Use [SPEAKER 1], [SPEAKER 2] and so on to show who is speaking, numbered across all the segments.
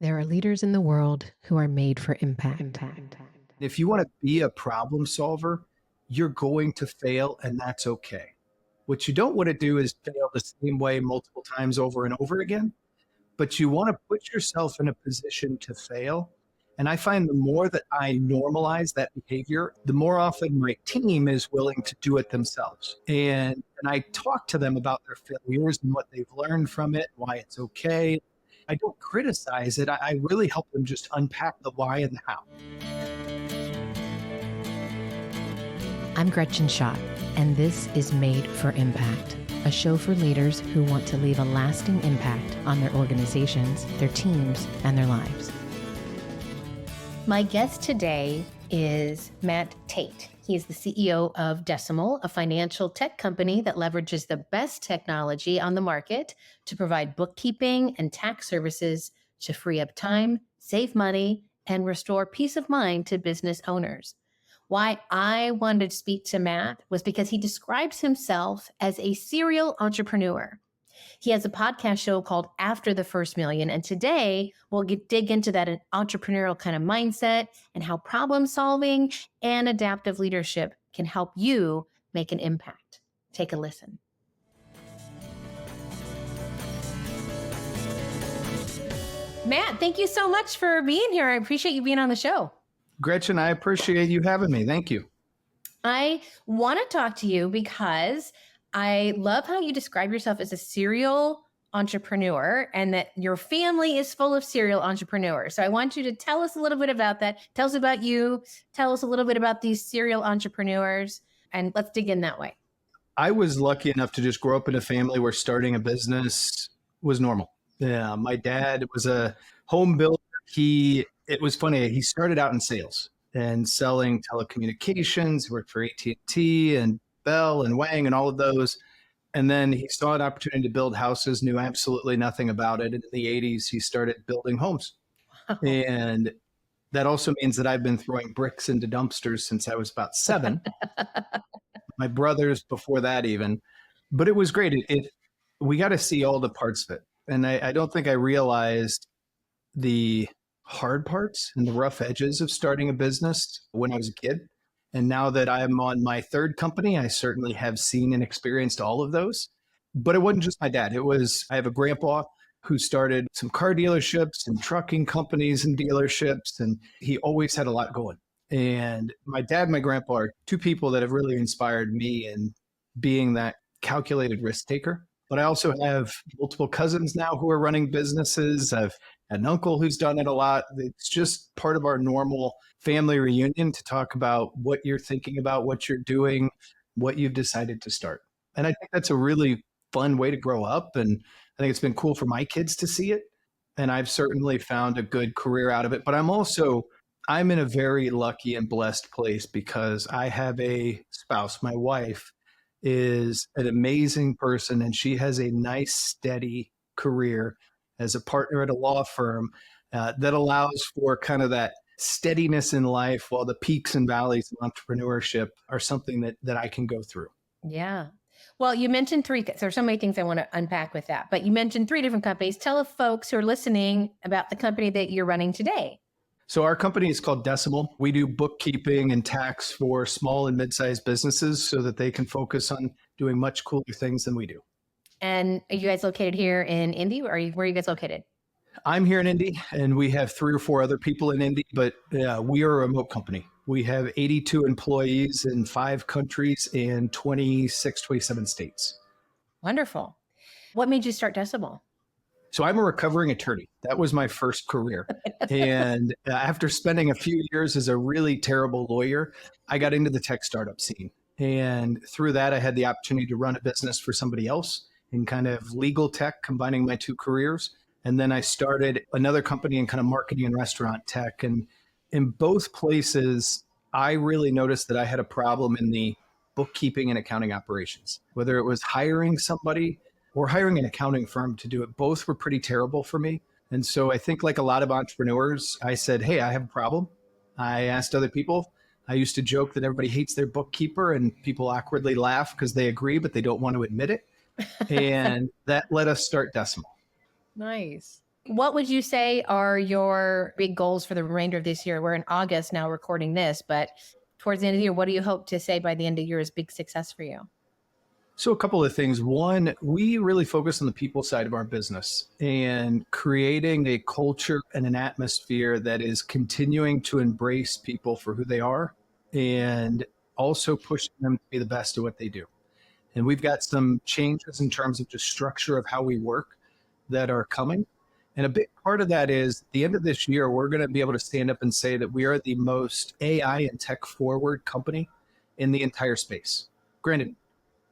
[SPEAKER 1] There are leaders in the world who are made for impact.
[SPEAKER 2] If you want to be a problem solver, you're going to fail, and that's okay. What you don't want to do is fail the same way multiple times over and over again, but you want to put yourself in a position to fail. And I find the more that I normalize that behavior, the more often my team is willing to do it themselves. And I talk to them about their failures and what they've learned from it, why it's okay. I don't criticize it. I really help them just unpack the why and the how.
[SPEAKER 1] I'm Gretchen Schott, and this is Made for Impact, a show for leaders who want to leave a lasting impact on their organizations, their teams, and their lives. My guest today is Matt Tait. He is the CEO of Decimal, a financial tech company that leverages the best technology on the market to provide bookkeeping and tax services to free up time, save money, and restore peace of mind to business owners. Why I wanted to speak to Matt was because he describes himself as a serial entrepreneur. He has a podcast show called After the First Million, and today we'll dig into that entrepreneurial kind of mindset and how problem solving and adaptive leadership can help you make an impact. Take a listen. Matt, thank you so much for being here. I appreciate you being on the show.
[SPEAKER 2] Gretchen, I appreciate you having me. Thank you.
[SPEAKER 1] I want to talk to you because I love how you describe yourself as a serial entrepreneur and that your family is full of serial entrepreneurs. So I want you to tell us a little bit about that. Tell us about you. Tell us a little bit about these serial entrepreneurs, and let's dig in that way.
[SPEAKER 2] I was lucky enough to just grow up in a family where starting a business was normal. Yeah, my dad was a home builder. It was funny. He started out in sales and selling telecommunications. He worked for AT&T and Bell and Wang and all of those. And then he saw an opportunity to build houses, knew absolutely nothing about it. And in the 80s, he started building homes.
[SPEAKER 1] Wow.
[SPEAKER 2] And that also means that I've been throwing bricks into dumpsters since I was about 7. My brothers before that even. But it was great. We got to see all the parts of it. And I don't think I realized the hard parts and the rough edges of starting a business when I was a kid. And now that I'm on my third company, I certainly have seen and experienced all of those. But it wasn't just my dad. I have a grandpa who started some car dealerships and trucking companies and dealerships, and he always had a lot going. And my dad and my grandpa are two people that have really inspired me in being that calculated risk taker. But I also have multiple cousins now who are running businesses. I've had an uncle who's done it a lot. It's just part of our normal family reunion to talk about what you're thinking about, what you're doing, what you've decided to start. And I think that's a really fun way to grow up. And I think it's been cool for my kids to see it. And I've certainly found a good career out of it. But I'm in a very lucky and blessed place because I have a spouse, my wife, is an amazing person, and she has a nice, steady career as a partner at a law firm that allows for kind of that steadiness in life while the peaks and valleys of entrepreneurship are something that I can go through.
[SPEAKER 1] Yeah. Well, you mentioned there's so many things I want to unpack with that, but you mentioned 3 different companies. Tell the folks who are listening about the company that you're running today.
[SPEAKER 2] So our company is called Decimal. We do bookkeeping and tax for small and mid-sized businesses so that they can focus on doing much cooler things than we do.
[SPEAKER 1] And are you guys located here in Indy? Where are you guys located?
[SPEAKER 2] I'm here in Indy, and we have 3 or 4 other people in Indy, but we are a remote company. We have 82 employees in 5 countries and 27 states.
[SPEAKER 1] Wonderful. What made you start Decimal?
[SPEAKER 2] So I'm a recovering attorney. That was my first career. And after spending a few years as a really terrible lawyer, I got into the tech startup scene. And through that, I had the opportunity to run a business for somebody else in kind of legal tech, combining my 2 careers. And then I started another company in kind of marketing and restaurant tech. And in both places, I really noticed that I had a problem in the bookkeeping and accounting operations, whether it was hiring somebody or hiring an accounting firm to do it. Both were pretty terrible for me. And so I think like a lot of entrepreneurs, I said, hey, I have a problem. I asked other people. I used to joke that everybody hates their bookkeeper and people awkwardly laugh because they agree, but they don't want to admit it. And that let us start Decimal.
[SPEAKER 1] Nice. What would you say are your big goals for the remainder of this year? We're in August now recording this, but towards the end of the year, what do you hope to say by the end of the year is big success for you?
[SPEAKER 2] So, a couple of things. One, we really focus on the people side of our business and creating a culture and an atmosphere that is continuing to embrace people for who they are and also pushing them to be the best at what they do. And we've got some changes in terms of just structure of how we work that are coming. And a big part of that is at the end of this year, we're going to be able to stand up and say that we are the most AI and tech forward company in the entire space. Granted,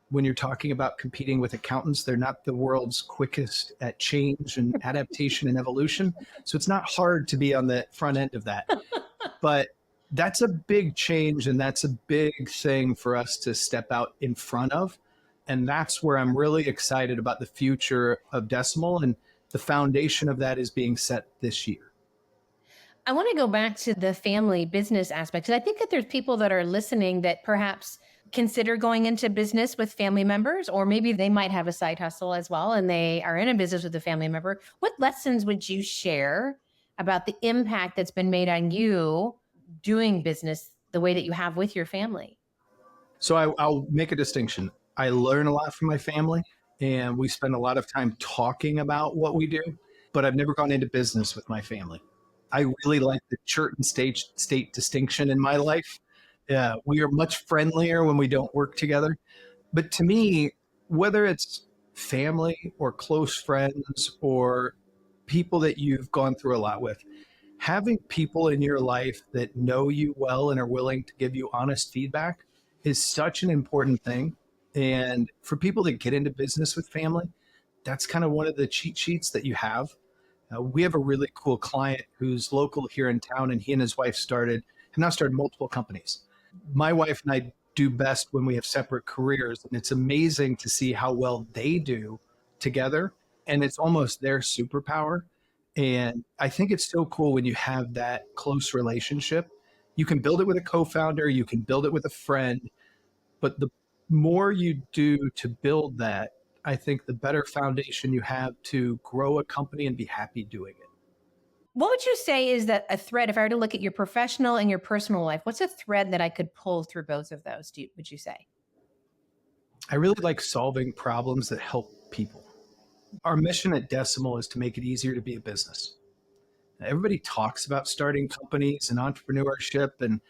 [SPEAKER 2] when you're talking about competing with accountants, they're not the world's quickest at change and adaptation and evolution. So it's not hard to be on the front end of that. But that's a big change and that's a big thing for us to step out in front of. And that's where I'm really excited about the future of Decimal. And the foundation of that is being set this year.
[SPEAKER 1] I want to go back to the family business aspect, because I think that there's people that are listening that perhaps consider going into business with family members, or maybe they might have a side hustle as well and they are in a business with a family member. What lessons would you share about the impact that's been made on you doing business the way that you have with your family?
[SPEAKER 2] So I'll make a distinction. I learn a lot from my family, and we spend a lot of time talking about what we do, but I've never gone into business with my family. I really like the church and state distinction in my life. We are much friendlier when we don't work together. But to me, whether it's family or close friends or people that you've gone through a lot with, having people in your life that know you well and are willing to give you honest feedback is such an important thing. And for people that get into business with family, that's kind of one of the cheat sheets that you have. We have a really cool client who's local here in town, and he and his wife have now started multiple companies. My wife and I do best when we have separate careers, and it's amazing to see how well they do together. And it's almost their superpower. And I think it's so cool when you have that close relationship. You can build it with a co founder, you can build it with a friend, but the more you do to build that, I think the better foundation you have to grow a company and be happy doing it.
[SPEAKER 1] What would you say is that a thread, if I were to look at your professional and your personal life, what's a thread that I could pull through both of those, would you say?
[SPEAKER 2] I really like solving problems that help people. Our mission at Decimal is to make it easier to be a business. Everybody talks about starting companies and entrepreneurship, and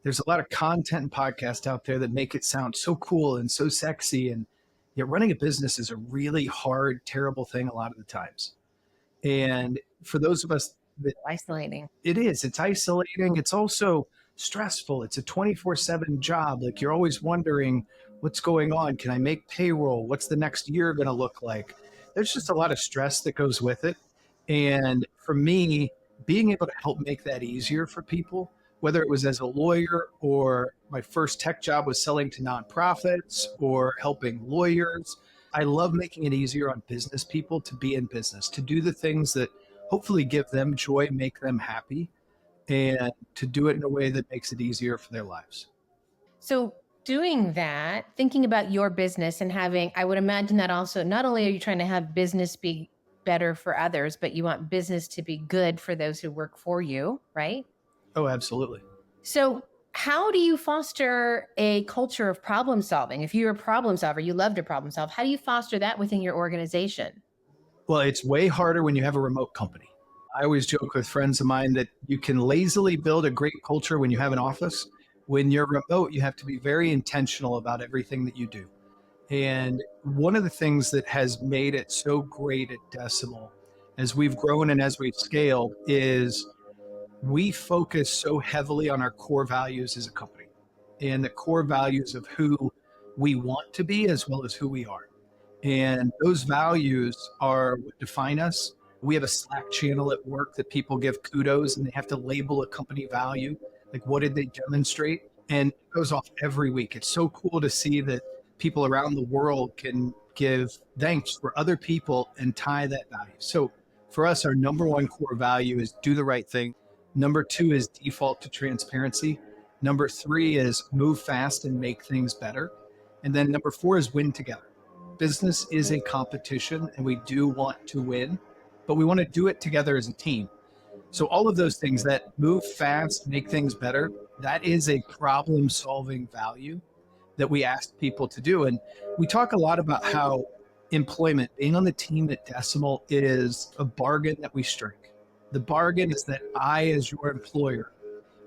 [SPEAKER 2] there's a lot of content and podcasts out there that make it sound so cool and so sexy. And yet running a business is a really hard, terrible thing a lot of the times. And for those of us that
[SPEAKER 1] Isolating.
[SPEAKER 2] it is, it's isolating. It's also stressful. It's a 24/7 job. Like you're always wondering what's going on. Can I make payroll? What's the next year going to look like? There's just a lot of stress that goes with it. And for me, being able to help make that easier for people, whether it was as a lawyer or my first tech job was selling to nonprofits or helping lawyers, I love making it easier on business people to be in business, to do the things that hopefully give them joy, make them happy, and to do it in a way that makes it easier for their lives.
[SPEAKER 1] So, doing that, thinking about your business and having, I would imagine that also, not only are you trying to have business be better for others, but you want business to be good for those who work for you, right?
[SPEAKER 2] Oh, absolutely.
[SPEAKER 1] So, how do you foster a culture of problem solving? If you're a problem solver, you love to problem solve. How do you foster that within your organization?
[SPEAKER 2] Well, it's way harder when you have a remote company. I always joke with friends of mine that you can lazily build a great culture when you have an office. When you're remote, you have to be very intentional about everything that you do. And one of the things that has made it so great at Decimal as we've grown and as we've scaled is we focus so heavily on our core values as a company and the core values of who we want to be as well as who we are. And those values are what define us. We have a Slack channel at work that people give kudos and they have to label a company value. Like, what did they demonstrate? And it goes off every week. It's so cool to see that people around the world can give thanks for other people and tie that value. So for us, our number one core value is do the right thing. Number two is default to transparency. Number three is move fast and make things better. And then number four is win together. Business is a competition and we do want to win. but we want to do it together as a team. So all of those things that move fast, make things better, that is a problem solving value that we ask people to do. And we talk a lot about how employment, being on the team at Decimal, is a bargain that we strike. The bargain is that I, as your employer,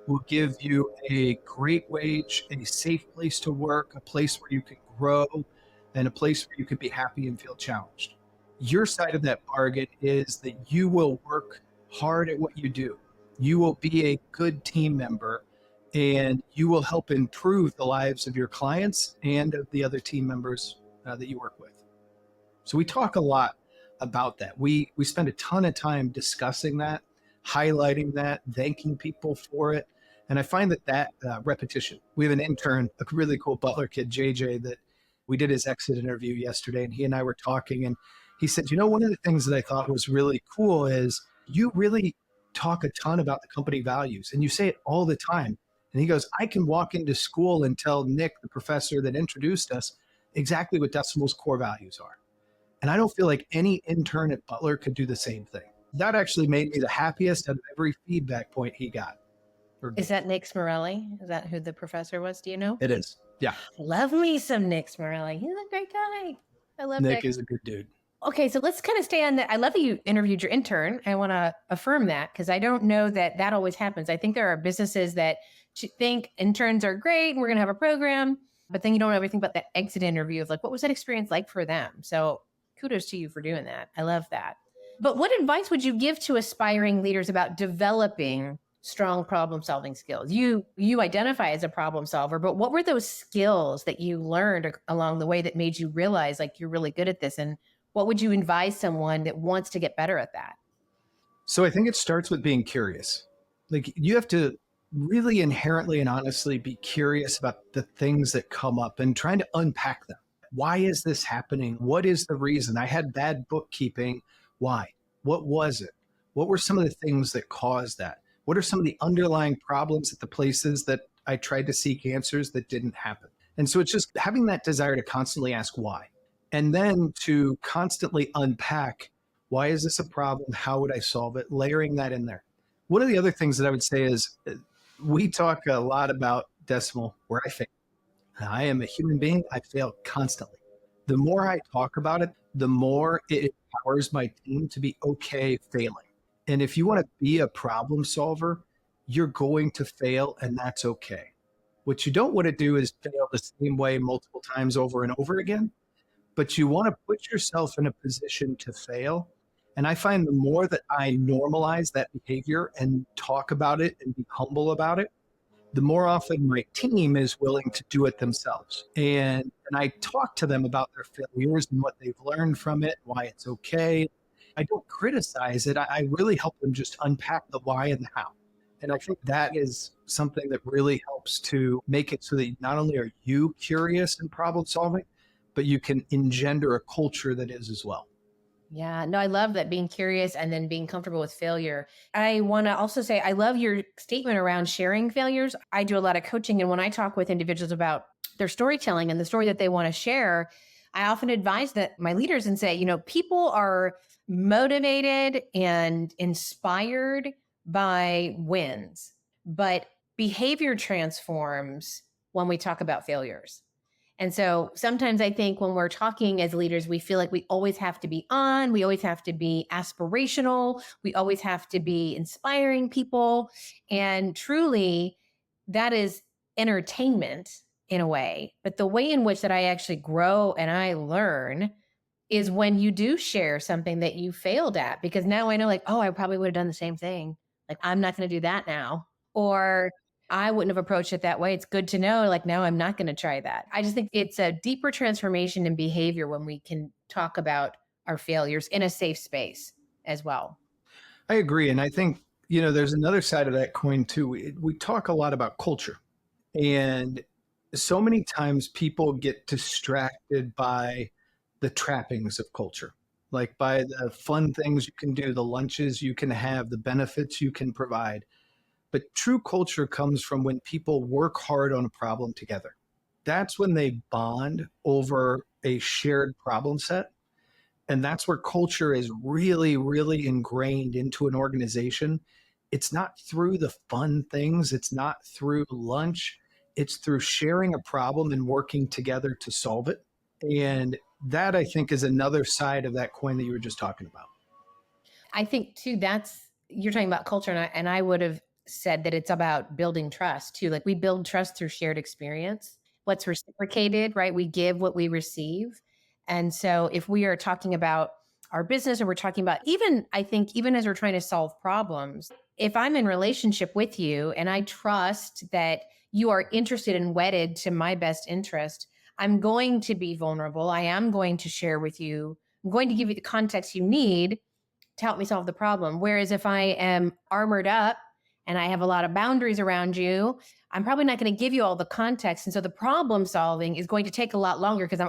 [SPEAKER 2] will give you a great wage, a safe place to work, a place where you can grow, and a place where you can be happy and feel challenged. Your side of that bargain is that you will work hard at what you do. You will be a good team member and you will help improve the lives of your clients and of the other team members that you work with. So we talk a lot about that. We spend a ton of time discussing that, highlighting that, thanking people for it. And I find that repetition. We have an intern, a really cool butler kid, JJ, that we did his exit interview yesterday, and he and I were talking, and he said, one of the things that I thought was really cool is you really talk a ton about the company values, and you say it all the time. And he goes, I can walk into school and tell Nick, the professor that introduced us, exactly what Decimal's core values are. And I don't feel like any intern at Butler could do the same thing. That actually made me the happiest out of every feedback point he got.
[SPEAKER 3] Is that Nick Smorelli? Is that who the professor was? Do you know?
[SPEAKER 2] It is. Yeah.
[SPEAKER 3] Love me some Nick Smorelli. He's a great guy. I love
[SPEAKER 2] Nick. Nick is a good dude.
[SPEAKER 3] Okay, so let's kind of stay on that. I love that you interviewed your intern. I want to affirm that because I don't know that always happens. I think there are businesses that think interns are great and we're going to have a program, but then you don't know everything about that exit interview of like, what was that experience like for them? So kudos to you for doing that. I love that. But what advice would you give to aspiring leaders about developing strong problem solving skills? You identify as a problem solver, but what were those skills that you learned along the way that made you realize like you're really good at this? And what would you advise someone that wants to get better at that?
[SPEAKER 2] So I think it starts with being curious. Like you have to really inherently and honestly be curious about the things that come up and trying to unpack them. Why is this happening? What is the reason? I had bad bookkeeping. Why? What was it? What were some of the things that caused that? What are some of the underlying problems at the places that I tried to seek answers that didn't happen? And so it's just having that desire to constantly ask why. And then to constantly unpack, why is this a problem? How would I solve it? Layering that in there. One of the other things that I would say is we talk a lot about Decimal, where I fail. I am a human being. I fail constantly. The more I talk about it, the more it empowers my team to be okay failing. And if you want to be a problem solver, you're going to fail, and that's okay. What you don't want to do is fail the same way multiple times over and over again. But you want to put yourself in a position to fail. And I find the more that I normalize that behavior and talk about it and be humble about it, the more often my team is willing to do it themselves. And I talk to them about their failures and what they've learned from it, why it's okay. I don't criticize it. I really help them just unpack the why and the how. And I think that is something that really helps to make it so that not only are you curious and problem solving, but you can engender a culture that is as well.
[SPEAKER 3] Yeah, no, I love that, being curious and then being comfortable with failure. I want to also say, I love your statement around sharing failures. I do a lot of coaching. And when I talk with individuals about their storytelling and the story that they want to share, I often advise that my leaders and say, people are motivated and inspired by wins, but behavior transforms when we talk about failures. And so sometimes I think when we're talking as leaders, we feel like we always have to be on, we always have to be aspirational, we always have to be inspiring people. And truly, that is entertainment in a way. But the way in which that I actually grow and I learn is when you do share something that you failed at, because now I know like, oh, I probably would have done the same thing. Like, I'm not going to do that now. Or I wouldn't have approached it that way. It's good to know, like, no, I'm not going to try that. I just think it's a deeper transformation in behavior when we can talk about our failures in a safe space as well.
[SPEAKER 2] I agree. And I think, there's another side of that coin too. We talk a lot about culture, and so many times people get distracted by the trappings of culture, like by the fun things you can do, the lunches you can have, the benefits you can provide. But true culture comes from when people work hard on a problem together. That's when they bond over a shared problem set. And that's where culture is really, really ingrained into an organization. It's not through the fun things, it's not through lunch, it's through sharing a problem and working together to solve it. And that, I think, is another side of that coin that you were just talking about.
[SPEAKER 3] I think too, you're talking about culture, and I would have said that it's about building trust too. Like we build trust through shared experience. What's reciprocated, right? We give what we receive. And so if we are talking about our business, or we're talking about, even, I think, even as we're trying to solve problems, if I'm in relationship with you and I trust that you are interested and wedded to my best interest, I'm going to be vulnerable. I am going to share with you. I'm going to give you the context you need to help me solve the problem. Whereas if I am armored up and I have a lot of boundaries around you, I'm probably not going to give you all the context. And so the problem solving is going to take a lot longer because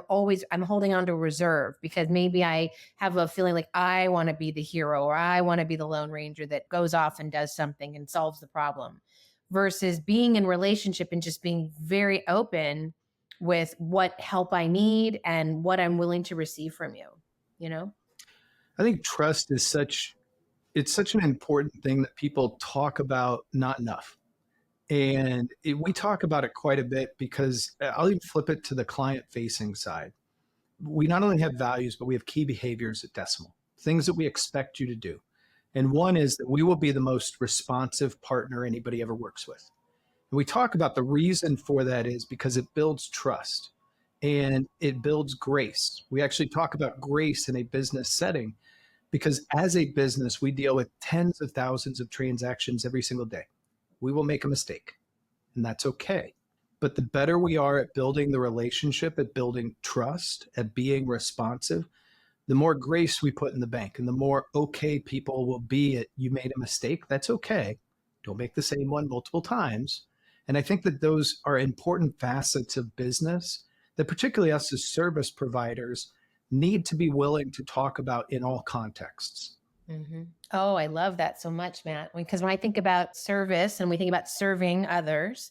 [SPEAKER 3] I'm holding on to a reserve, because maybe I have a feeling like I want to be the hero, or I want to be the Lone Ranger that goes off and does something and solves the problem, versus being in relationship and just being very open with what help I need and what I'm willing to receive from you, you know?
[SPEAKER 2] I think trust is it's such an important thing that people talk about not enough. And we talk about it quite a bit because I'll even flip it to the client facing side. We not only have values, but we have key behaviors at Decimal, things that we expect you to do. And one is that we will be the most responsive partner anybody ever works with. And we talk about the reason for that is because it builds trust and it builds grace. We actually talk about grace in a business setting because as a business, we deal with tens of thousands of transactions every single day. We will make a mistake, and that's okay. But the better we are at building the relationship, at building trust, at being responsive, the more grace we put in the bank and the more okay people will be at, you made a mistake. That's okay. Don't make the same one multiple times. And I think that those are important facets of business that particularly us as service providers need to be willing to talk about in all contexts.
[SPEAKER 3] Mm-hmm. Oh, I love that so much, Matt. Because when I think about service and we think about serving others,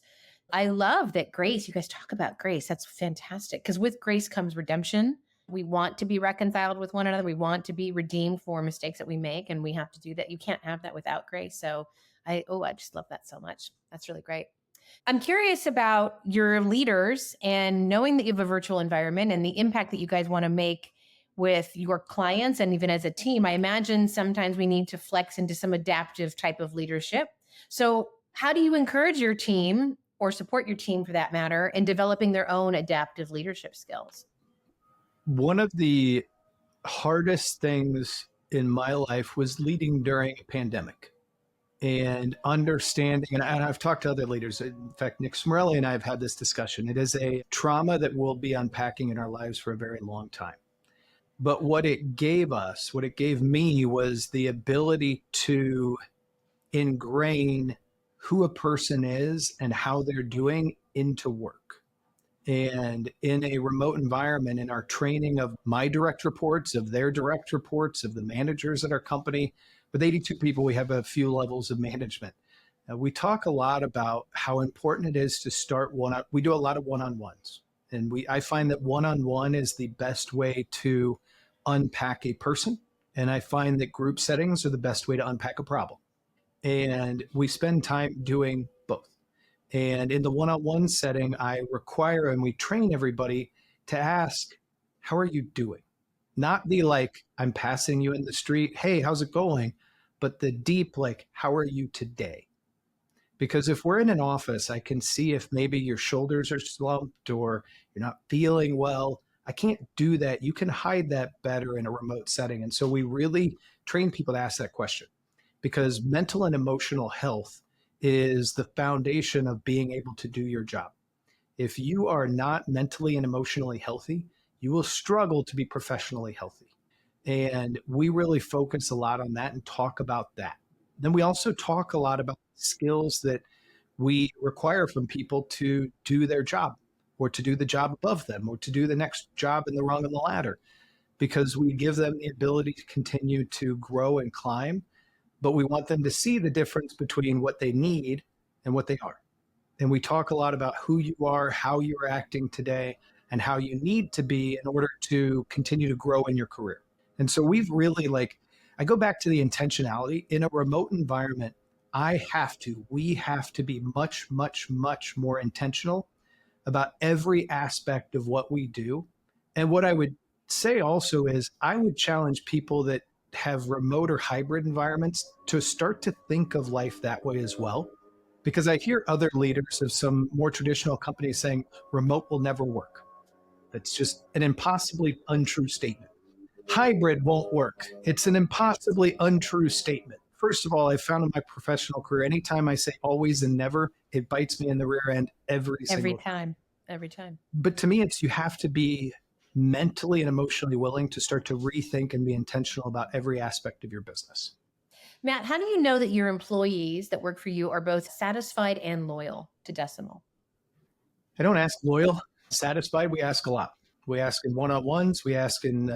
[SPEAKER 3] I love that grace, you guys talk about grace. That's fantastic. Because with grace comes redemption. We want to be reconciled with one another. We want to be redeemed for mistakes that we make, and we have to do that. You can't have that without grace. So I just love that so much. That's really great. I'm curious about your leaders and knowing that you have a virtual environment and the impact that you guys want to make with your clients and even as a team. I imagine sometimes we need to flex into some adaptive type of leadership. So how do you encourage your team, or support your team for that matter, in developing their own adaptive leadership skills?
[SPEAKER 2] One of the hardest things in my life was leading during a pandemic and understanding, and I've talked to other leaders. In fact, Nick Smorelli and I have had this discussion. It is a trauma that we'll be unpacking in our lives for a very long time. But what it gave me was the ability to ingrain who a person is and how they're doing into work. And in a remote environment, in our training of my direct reports, of their direct reports, of the managers at our company, with 82 people, we have a few levels of management. We talk a lot about how important it is to start we do a lot of one-on-ones. And I find that one-on-one is the best way to unpack a person. And I find that group settings are the best way to unpack a problem. And we spend time doing both. And in the one-on-one setting, I require and we train everybody to ask, how are you doing? Not the like, I'm passing you in the street, hey, how's it going? But the deep, like, how are you today? Because if we're in an office, I can see if maybe your shoulders are slumped or you're not feeling well. I can't do that. You can hide that better in a remote setting. And so we really train people to ask that question, because mental and emotional health is the foundation of being able to do your job. If you are not mentally and emotionally healthy, you will struggle to be professionally healthy. And we really focus a lot on that and talk about that. Then we also talk a lot about skills that we require from people to do their job, or to do the job above them, or to do the next job in the rung on the ladder, because we give them the ability to continue to grow and climb, but we want them to see the difference between what they need and what they are. And we talk a lot about who you are, how you're acting today, and how you need to be in order to continue to grow in your career. And so we've really I go back to the intentionality in a remote environment. We have to be much, much, much more intentional about every aspect of what we do. And what I would say also is I would challenge people that have remote or hybrid environments to start to think of life that way as well. Because I hear other leaders of some more traditional companies saying remote will never work. That's just an impossibly untrue statement. Hybrid won't work. It's an impossibly untrue statement. First of all, I've found in my professional career, anytime I say always and never, it bites me in the rear end every single time.
[SPEAKER 3] Every time.
[SPEAKER 2] But to me, it's you have to be mentally and emotionally willing to start to rethink and be intentional about every aspect of your business.
[SPEAKER 3] Matt, how do you know that your employees that work for you are both satisfied and loyal to Decimal?
[SPEAKER 2] I don't ask loyal. Satisfied, we ask a lot. We ask in one-on-ones, we ask in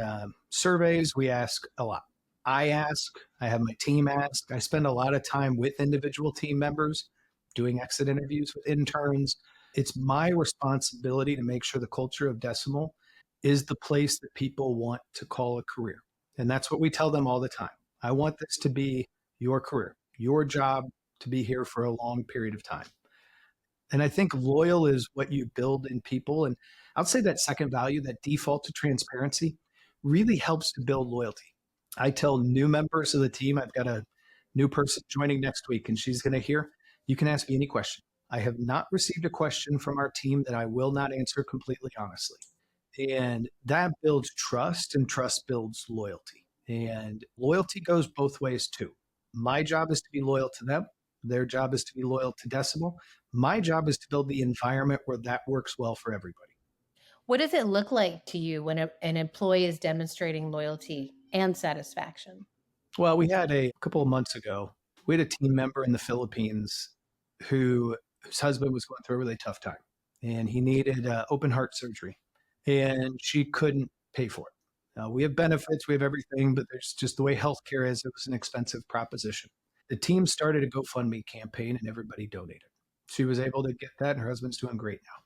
[SPEAKER 2] surveys, we ask a lot. I ask, I have my team ask. I spend a lot of time with individual team members doing exit interviews with interns. It's my responsibility to make sure the culture of Decimal is the place that people want to call a career. And that's what we tell them all the time. I want this to be your career, your job to be here for a long period of time. And I think loyal is what you build in people. And I'll say that second value, that default to transparency, really helps to build loyalty. I tell new members of the team, I've got a new person joining next week, and she's going to hear, you can ask me any question. I have not received a question from our team that I will not answer completely honestly. And that builds trust, and trust builds loyalty. And loyalty goes both ways too. My job is to be loyal to them. Their job is to be loyal to Decimal. My job is to build the environment where that works well for everybody.
[SPEAKER 3] What does it look like to you when an employee is demonstrating loyalty and satisfaction?
[SPEAKER 2] Well, we had a couple of months ago, we had a team member in the Philippines whose husband was going through a really tough time, and he needed open heart surgery, and she couldn't pay for it. We have benefits, we have everything, but there's just the way healthcare is, it was an expensive proposition. The team started a GoFundMe campaign and everybody donated. She was able to get that, and her husband's doing great now.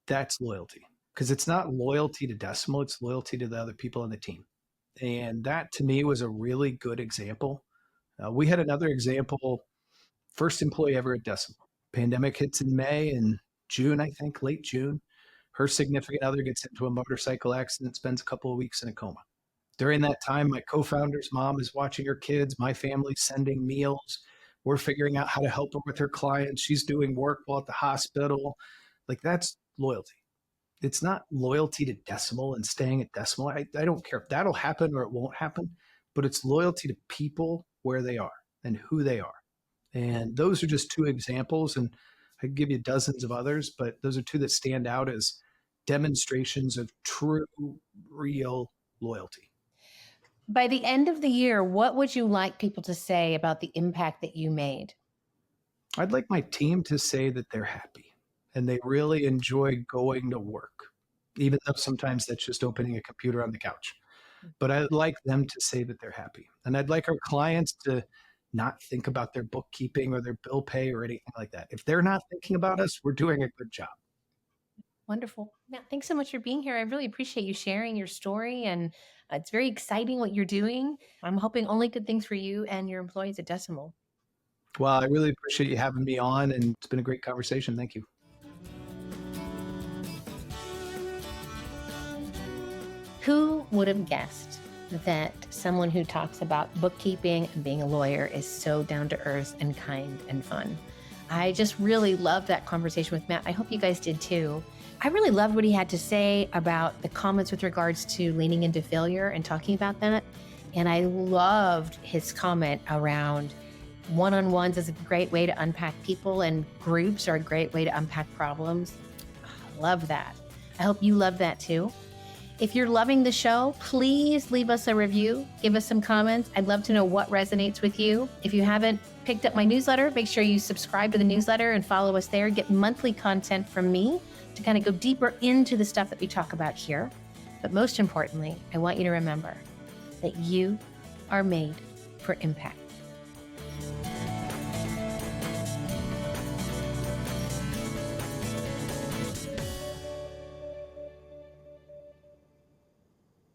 [SPEAKER 2] That's loyalty, because it's not loyalty to Decimal, it's loyalty to the other people on the team. And that to me was a really good example. We had another example, first employee ever at Decimal. Pandemic hits in May, and June, I think, late June, her significant other gets into a motorcycle accident, spends a couple of weeks in a coma. During that time, my co-founder's mom is watching her kids, my family's sending meals. We're figuring out how to help her with her clients. She's doing work while at the hospital. Like, that's loyalty. It's not loyalty to Decimal and staying at Decimal. I don't care if that'll happen or it won't happen, but it's loyalty to people where they are and who they are. And those are just two examples. And I could give you dozens of others, but those are two that stand out as demonstrations of true, real loyalty.
[SPEAKER 3] By the end of the year, what would you like people to say about the impact that you made?
[SPEAKER 2] I'd like my team to say that they're happy and they really enjoy going to work, even though sometimes that's just opening a computer on the couch. But I'd like them to say that they're happy. And I'd like our clients to not think about their bookkeeping or their bill pay or anything like that. If they're not thinking about us, we're doing a good job.
[SPEAKER 3] Wonderful. Matt, thanks so much for being here. I really appreciate you sharing your story, and it's very exciting what you're doing. I'm hoping only good things for you and your employees at Decimal.
[SPEAKER 2] Well, I really appreciate you having me on, and it's been a great conversation. Thank you.
[SPEAKER 3] Who would have guessed that someone who talks about bookkeeping and being a lawyer is so down to earth and kind and fun? I just really loved that conversation with Matt. I hope you guys did too. I really loved what he had to say about the comments with regards to leaning into failure and talking about that. And I loved his comment around one-on-ones is a great way to unpack people, and groups are a great way to unpack problems. I love that. I hope you love that too. If you're loving the show, please leave us a review, give us some comments. I'd love to know what resonates with you. If you haven't picked up my newsletter, make sure you subscribe to the newsletter and follow us there. Get monthly content from me to kind of go deeper into the stuff that we talk about here. But most importantly, I want you to remember that you are made for impact.